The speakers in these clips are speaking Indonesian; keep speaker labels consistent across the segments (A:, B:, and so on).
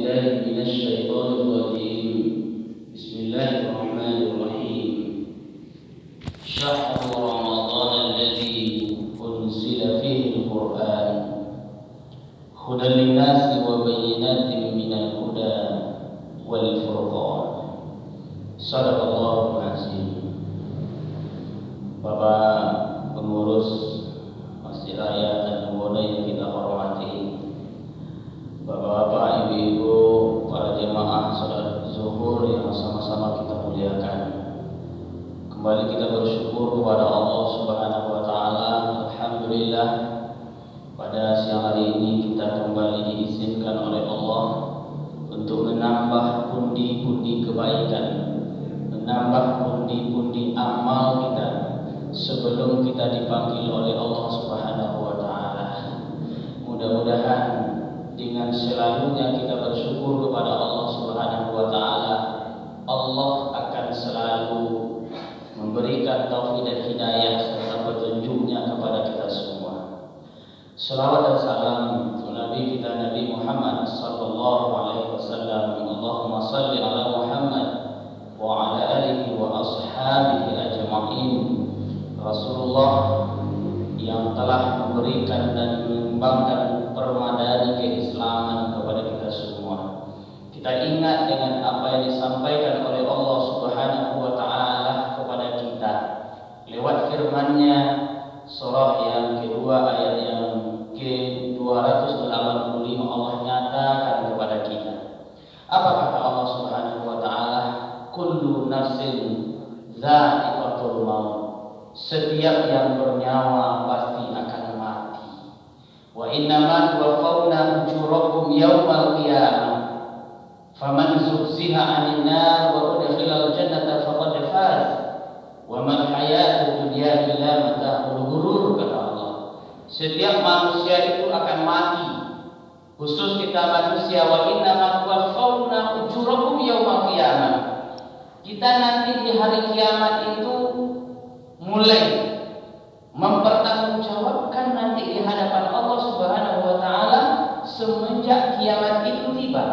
A: بالله من الشيطان الرجيم. بسم الله الرحمن الرحيم. شهر رمضان الذي أنزل فيه القرآن هدى للناس وبينات من الهدى والفرقان. Sadaqallahul Azim. Bapak pengurus Masjid Raya Tanjung yang kita hormati, Bapak-bapak, ibu-ibu, para jemaah salat zuhur yang sama-sama kita muliakan. Kembali kita bersyukur kepada Allah Subhanahu wa taala. Alhamdulillah, pada siang hari ini kita kembali diizinkan oleh Allah untuk menambah pundi-pundi kebaikan, menambah pundi-pundi amal kita sebelum kita dipanggil oleh Allah Subhanahu wa taala. Mudah-mudahan dengan selalunya kita bersyukur kepada Allah Subhanahu wa taala, Allah akan selalu memberikan taufik dan hidayah serta petunjuknya kepada kita semua. Salawat dan salam untuk Nabi kita Nabi Muhammad sallallahu alaihi wasallam. Allahumma salli ala Muhammad wa ala alihi wa ashabihi ajma'in. Rasulullah yang telah memberikan dan mengembangkan permadani keislaman kepada kita semua. Kita ingat dengan apa yang disampaikan oleh Allah Subhanahu wa taala kepada kita lewat firman-Nya, surah yang kedua ayat yang ke-285. Allah nyatakan kepada kita. Apa kata Allah Subhanahu wa taala? Kullu nafsin dha'iqatul maut. Setiap yang bernyawa pasti akan mati. Wa innama tuwaffawna ujurakum yawmal qiyamah. Faman zuhziha 'anil nar wa udkhilal jannata faqad faz. Wa mal hayatud dunya illa mata'ul ghurur, kata Allah. Setiap manusia itu akan mati. Khusus kita manusia, wa innama tuwaffawna ujurakum yawmal qiyamah. Kita nanti di hari kiamat itu mulai mempertanggungjawabkan nanti di hadapan Allah Subhanahu wa taala semenjak kiamat itu tiba.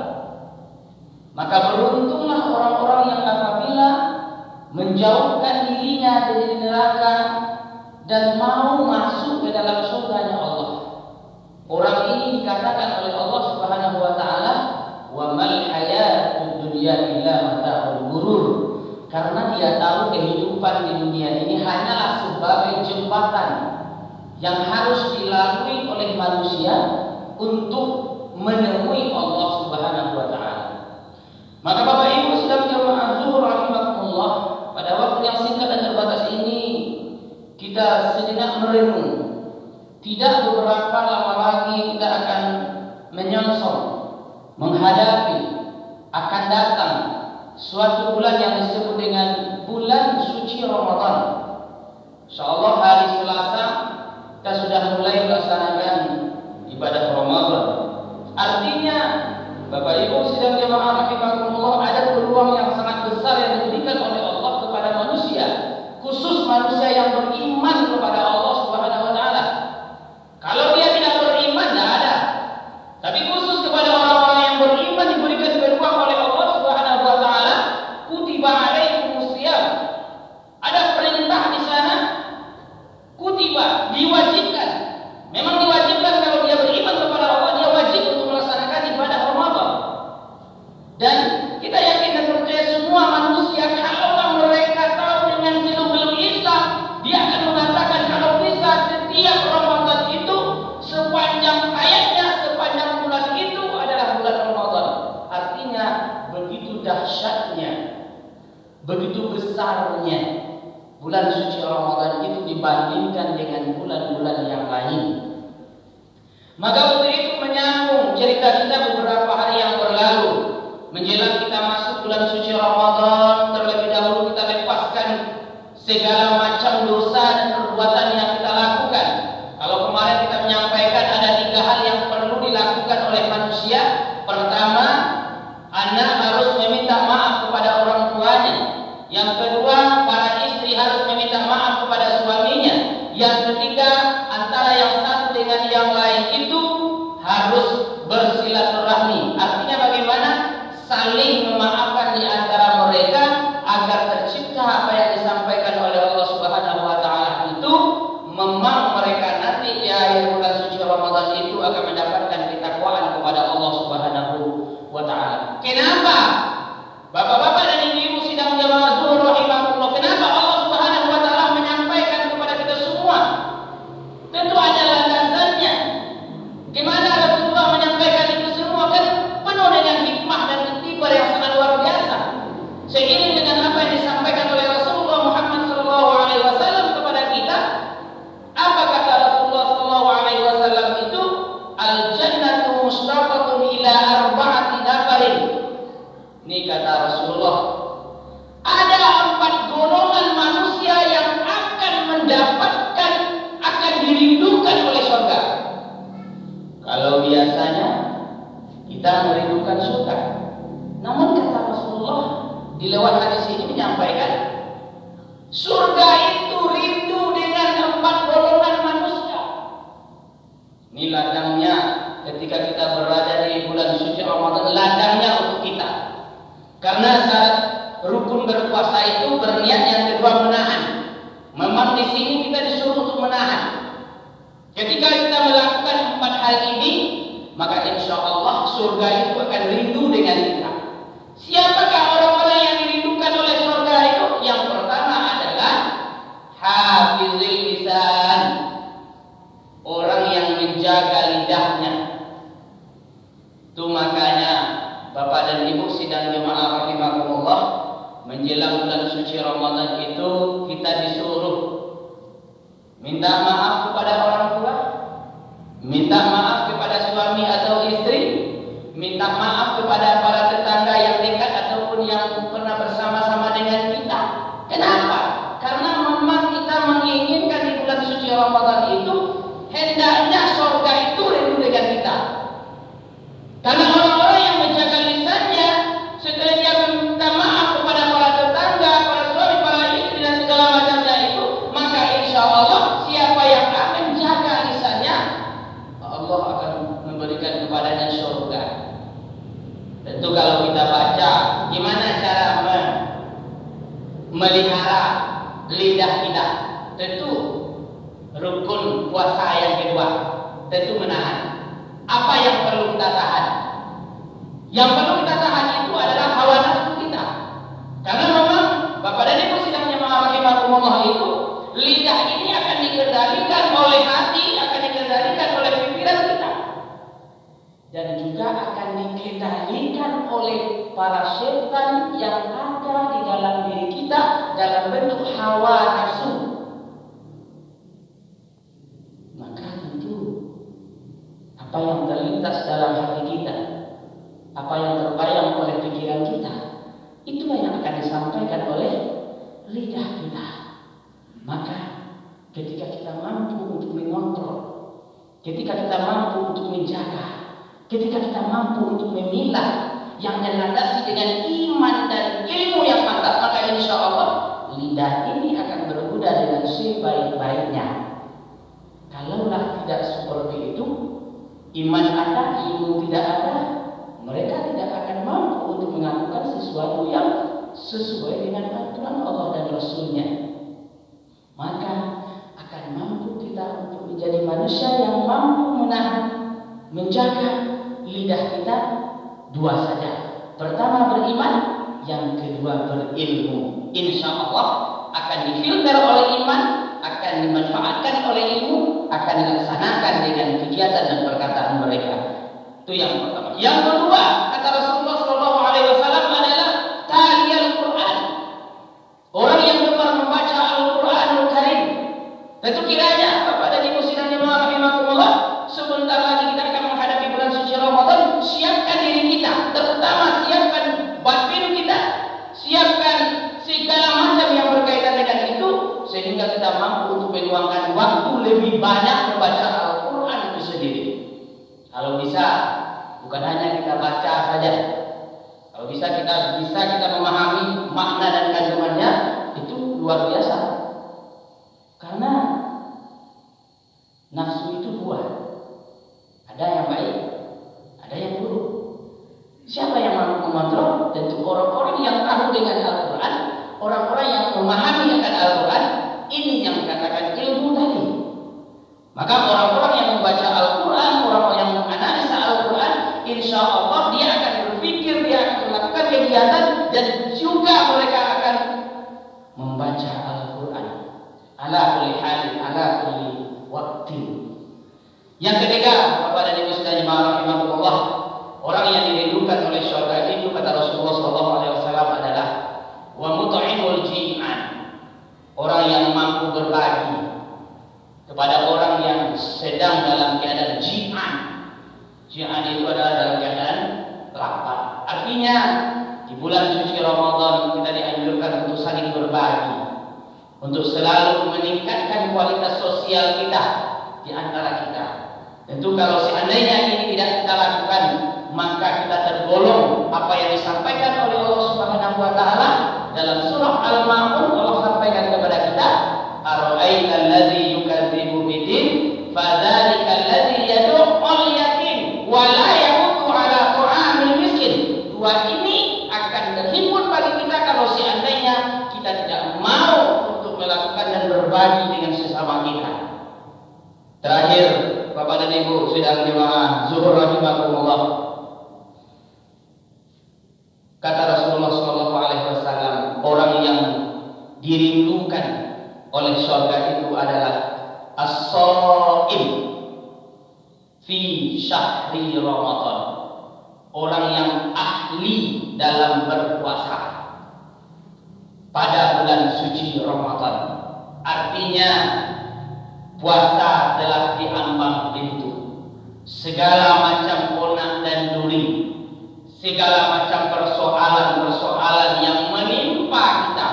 A: Maka beruntunglah orang-orang yang apabila menjauhkan dirinya dari neraka dan mau masuk ke dalam surganya Allah. Orang ini dikatakan oleh Allah Subhanahu wa taala, wa mal hayatud dunya illa mata'ul ghurur. Karena dia tahu kehidupan di dunia ini hanyalah sebagai jembatan yang harus dilalui oleh manusia untuk menemui Allah Subhanahu wa taala. Maka Bapak Ibu sedang jamaah zuhur rahimakumullah, pada waktu yang singkat dan terbatas ini kita sejenak merenung. Tidak beberapa lama lagi kita akan menyongsong, menghadapi, akan datang suatu bulan yang disebut dengan bulan suci Ramadan. Insyaallah hari Selasa kita sudah mulai melaksanakan ibadah Ramadan. Artinya Bapak Ibu sidang jamaah rahimakumullah, ada peluang yang sangat besar yang diberikan oleh Allah kepada manusia, khusus manusia yang beriman kepada Allah Subhanahu wa taala. Kalau dia tidak beriman tidak ada. Tapi khusus kepada orang-orang yang beriman diberikan peluang oleh Allah Subhanahu wa taala. Kutiba alaikumus shiyam. Ada perintah di sana. Kutiba, diwajibkan. Memang diwajibkan kalau dia beriman kepada Allah, dia wajib untuk melaksanakan ibadah Ramadan. Dan kita yakin dan percaya semua manusia, kalau mereka tahu dengan seluk-beluk Islam, dia akan mengatakan kalau bisa setiap Ramadan itu sepanjang ayatnya, sepanjang bulan itu adalah bulan Ramadan. Artinya begitu dahsyatnya, begitu besarnya bulan suci Ramadan itu dibandingkan dengan bulan-bulan yang lain. Maka untuk itu menyambung cerita kita beberapa hari yang berlalu, menjelang kita masuk bulan suci Ramadan, terlebih dahulu kita lepaskan segala macam dosa dan perbuatan yang kita lakukan. Kalau kemarin kita menyampaikan ada 3 hal yang perlu dilakukan oleh manusia. Pertama, anak harus meminta maaf kepada orang tuanya. Yang kedua, para istri harus meminta maaf kepada suaminya. Yang ketiga, antara yang satu dengan yang lain itu harus bersilaturahmi. Artinya bagaimana? wa ta'ala. Kenapa? Bapak-bapak dan ibu-ibu sidang jamaah zuhur rahimahullah, kenapa Allah Subhanahu wa ta'ala menyampaikan kepada kita semua? Tentu ada landasannya. Gimana Rasulullah menyampaikan itu semua? Kan penuh dengan hikmah dan iktibar yang sangat luar biasa. Seiring dengan apa yang disampaikan oleh Rasulullah Muhammad SAW kepada kita, apa kata Rasulullah SAW itu? Al-jannatu mustaqatun ila arba'ati nafarin. Ini kata Rasulullah, ada 4 golongan manusia yang akan mendapatkan, akan dirindukan oleh surga. Kalau biasanya kita merindukan surga, namun kata Rasulullah di lewat hadis ini menyampaikan, surga itu rindu dengan 4 golongan manusia. Ini ladangnya ketika kita berada di bulan suci Ramadan, ladangnya untuk kita. Karena saat rukun berpuasa itu berniat yang kedua menahan. Memang di sini kita disuruh untuk menahan. Ketika kita melakukan 4 hal ini, maka insya Allah surga itu akan rindu dengan kita. Siapakah orang-orang yang dirindukan oleh surga itu? Yang pertama adalah hafizul lisan, orang yang menjaga lidahnya. Itu makanya Bapak dan Ibu sidang jemaah rahimakumullah, menjelang bulan suci Ramadan itu kita disuruh minta maaf kepada orang tua, minta maaf kepada suami atau istri, minta maaf kepada para tetangga yang dekat ataupun yang pernah bersama-sama dengan kita. Kenapa? Karena memang kita menginginkan di bulan suci Ramadan itu hendaknya surga itu rindu dengan kita. Karena orang-orang yang menjaga lisannya, setelah dia minta maaf kepada para tetangga, para suami, para istri dan segala macamnya itu, maka insya Allah siapa yang akan jaga lisannya, Allah akan memberikan kepadanya surga. Tentu kalau kita baca gimana cara melihara lidah kita, tentu rukun puasa yang kedua, tentu menahan. Apa yang perlu kita tahan? Yang perlu kita tahan itu adalah hawa nafsu kita. Karena memang Bapak dan Ibu sidang jemaah rahimakumullah itu, lidah ini akan dikendalikan oleh hati, akan dikendalikan oleh pikiran kita, dan juga akan dikendalikan oleh para setan yang ada di dalam diri kita dalam bentuk hawa nafsu. Maka tentu apa yang terlintas dalam hati kita, apa yang terbayang oleh pikiran kita, itulah yang akan disampaikan oleh lidah kita. Maka ketika kita mampu untuk mengontrol, ketika kita mampu untuk menjaga, ketika kita mampu untuk memilah yang dilandasi dengan iman dan ilmu yang mantap, maka insya Allah lidah ini akan berbuda dengan sebaik-baiknya. Kalaulah tidak seperti itu, iman ada, ilmu tidak ada, mereka tidak akan mampu untuk melakukan sesuatu yang sesuai dengan aturan Allah dan Rasulnya. Maka akan mampu kita untuk menjadi manusia yang mampu menahan, menjaga lidah kita dua saja. Pertama beriman, yang kedua berilmu. Insya Allah akan difilter oleh iman, akan dimanfaatkan oleh ilmu, akan dilaksanakan dengan kegiatan dan perkataan mereka. Itu yang pertama. Yang kedua, kata Rasulullah SAW adalah taliyal Quran. Orang yang gemar membaca Al-Quranul Karim. Tentu kiranya Bapak dan Ibu sidang jemaah rahimakumullah, sebentar lagi kita akan menghadapi bulan suci Ramadan. Siapkan diri kita, terutama siapkan batin kita, siapkan segala macam yang berkaitan dengan itu, sehingga kita mampu untuk meluangkan waktu lebih banyak membaca Al-Quran itu sendiri. Kalau bisa, bukan hanya kita baca saja. Kalau bisa kita memahami makna dan kandungannya, itu luar biasa. Karena nafsu itu buah. Ada yang baik, ada yang buruk. Siapa yang mampu mengontrol? Tentu orang-orang yang tahu dengan Al-Quran, orang-orang yang memahami akan Al-Quran. Ini yang dikatakan ilmu tadi. Maka orang-orang yang membaca Al-Quran, orang-orang yang menganalisa Al-Quran, insya Allah dia akan berpikir kegiatan dan juga mereka akan membaca Al-Quran ala kulli hal, ala kulli waktu. Yang ketiga, Bapak dan Ibu sekalian rahimahullah, orang yang dirindukan oleh surga itu kata Rasulullah SAW adalah wa mut'imul ji'an, orang yang mampu berbagi kepada orang yang sedang dalam keadaan ji'an. Ji'an itu adalah dalam keadaan lapar. Artinya di bulan suci Ramadan kita dianjurkan untuk saling berbagi, untuk selalu meningkatkan kualitas sosial kita di antara kita. Tentu kalau seandainya ini tidak kita lakukan, maka kita tergolong apa yang disampaikan oleh Allah Subhanahu wa taala dalam surah Al-Maun. Allah sampaikan kepada kita, "Ara'aita allazi yukadzibu bid-din, fadzalika allazi yad'ul yatim wa la yahudu 'ala ta'amil miskin." Dua ini akan terhimpun bagi kita kalau seandainya kita tidak mau untuk melakukan dan berbagi dengan sesama kita. Terakhir, Bapak dan Ibu sidang jemaah zuhur rahimakumullah, kata Rasulullah SAW, orang yang dirindukan oleh surga itu adalah as-shaim fi syahri Ramadan, orang yang ahli dalam berpuasa pada bulan suci Ramadan. Artinya puasa telah diambang pintu, segala macam onak dan duri, segala macam persoalan-persoalan yang menimpa kita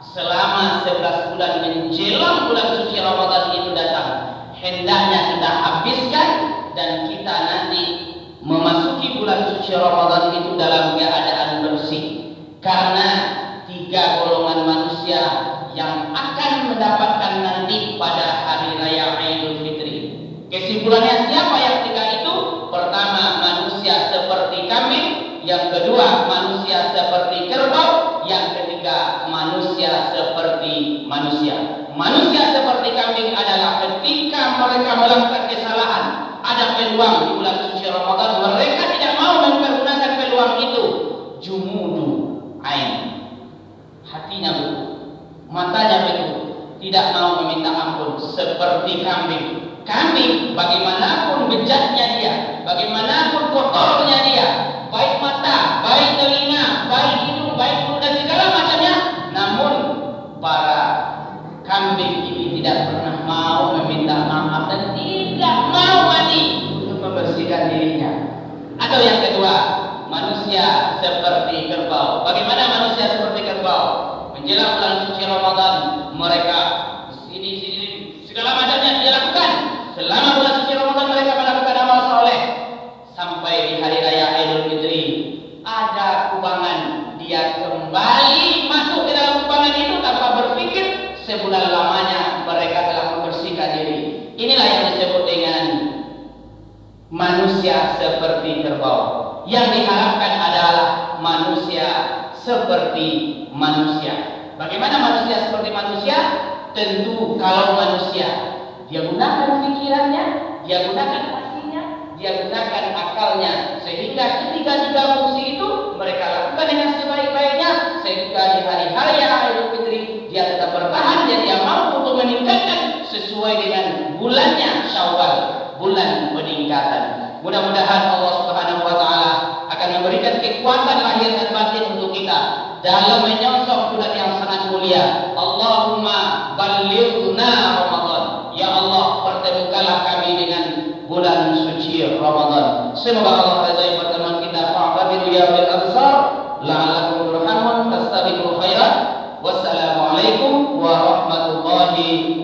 A: selama 11 bulan menjelang bulan suci Ramadan itu datang, hendaknya kita habiskan dan kita nanti memasuki bulan suci Ramadan itu dalam keadaan bersih. Karena 3 golongan manusia yang akan mendapatkan nanti pada hari raya Idul Fitri. Kesimpulannya, siapa yang 3 itu? Pertama, manusia seperti kambing. Yang kedua, manusia seperti kerbau. Yang ketiga, manusia seperti manusia. Manusia seperti kambing adalah ketika mereka melakukan kesalahan, ada peluang di bulan suci Ramadan, mereka tidak mau mempergunakan peluang itu. Jumudu ain, hatinya betul, matanya betul, tidak mau meminta ampun. Seperti kambing. Kambing bagaimanapun bejatnya dia, bagaimanapun kotornya dia, baik mata, baik telinga, baik hidung, baik mulut dan segala macamnya, namun para kambing ini tidak pernah mau meminta maaf dan tidak mau mandi untuk membersihkan dirinya. Atau yang kedua, manusia seperti kerbau. Bagaimana manusia seperti kerbau? Menjelang bulan suci Ramadan, mereka sini segala macamnya dia lakukan. Selama bulan suci Ramadan mereka melakukan amal soleh. Sampai di hari raya Idul Fitri, ada kubangan, dia kembali masuk ke dalam kubangan itu tanpa berpikir sebulan lamanya mereka telah membersihkan diri. Inilah yang disebut dengan manusia seperti kerbau. Yang diharapkan adalah manusia seperti manusia. Bagaimana manusia seperti manusia? Tentu kalau manusia, dia gunakan pikirannya, dia gunakan hatinya, dia gunakan akalnya, sehingga ketiga fungsi itu mereka lakukan dengan sebaik-baiknya, sehingga di hari raya Idul Fitri dia tetap bertahan dan dia mampu untuk meningkatkan sesuai dengan bulannya Syawal, bulan peningkatan. Mudah-mudahan Allah Subhanahu wa taala akan memberikan kekuatan lahir dan batin untuk kita dalam menyongsong bulan yang sangat mulia. Allahumma ballighna Ramadan. Ya Allah, pertemukanlah kami dengan bulan suci Ramadan. Semoga Allah ridai pertemuan kita. Fa'tabiru ya ulil absar la'allakum turhamun fastabiqul khairat. Wassalamualaikum warahmatullahi